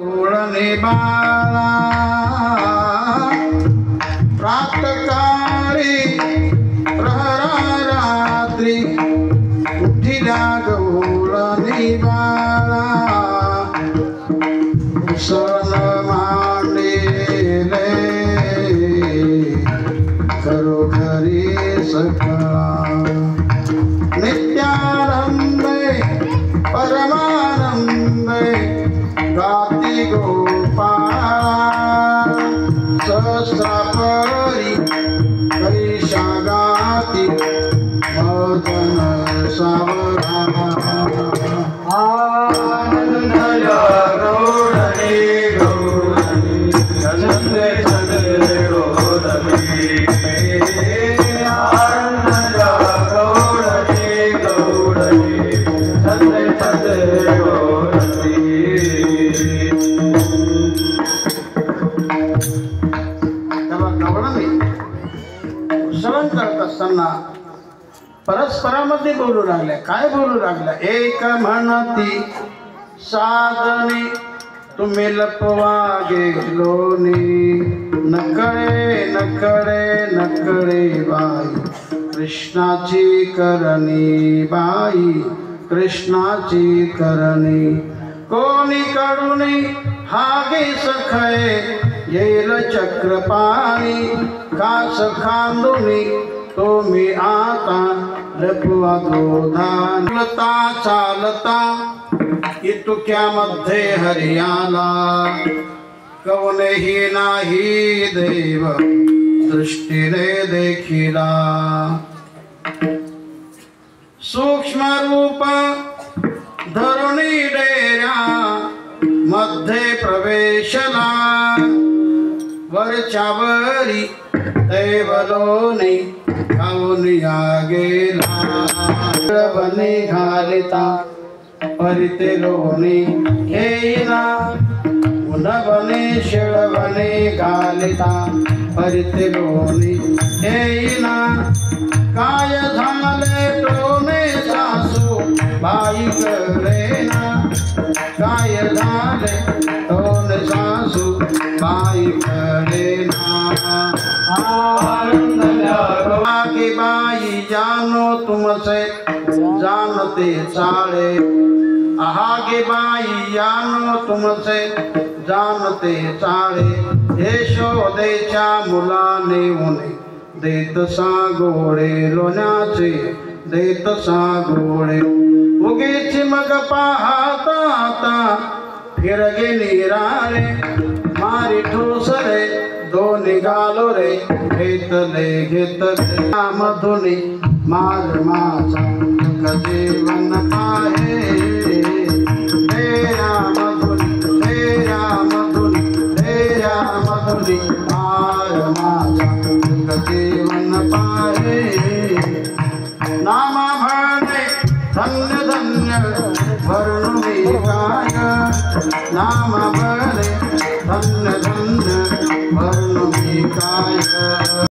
ओळणे बाळा प्रातकाळी प्रहरारात्री उठिल्या गवळणी बाळा सण मांडले खरोखरी सकाळ नित्यानंदे परमानंदे गाती गोपाळा सहस्रापरी कैशा गाती मदन सावरा आनंदय गौरणी गौरणी चंद्र चंद्र गौरणी आनंदय गौरणी गौरणी चंद्र चंद्र गौरणी श्रवण करत असताना परस्परामध्ये बोलू लागल्या. काय बोलू लागल्या? एक म्हणती साधनी तुम्ही लपवा गेलोनी नकळे नकळे नकळे बाई कृष्णाची करणी बाई कृष्णाची करणी कोणी कडुनी हागे सखळे येल चक्रपाणी खास खांदुनी तुम्ही आता लपवा दोधान चालता चालता इतुक्यामध्ये हरियाला कवनेही नाही देव दृष्टीने देखिला सूक्ष्म रूप धरुणी डेऱ्या मध्ये प्रवेशला वरच्यावरी देवलोनी खाऊनिया गेला बनी घालिता परिते लोणी येईना उन्हबने शिळवणे घालिता परिते लोणी येईना काय झाले टोने सासू बाई करेना काय झाले टोने सासू बाई करेना आगे बाई जानो तुमसे जानते चाले आगे बाई जानो तुमसे जानते चाले यशोदेच्या मुलाने उन्हे देत सागोळे लोण्याचे देत सागोळे उगीच मग पाहता आता फिरगे निराळे मारी ठोसरे दोन गालो रे घेतले घेतले मधुनी माझ माझा जीवन पाहे तेरा मधुनी तेरा मधुनी तेरा मधुनी मार माझा जीवन पाहे नामा भरणे धन्य धन्य वर्णुनी काय नाम भरणे धन्य धन्य वर्णुनी काय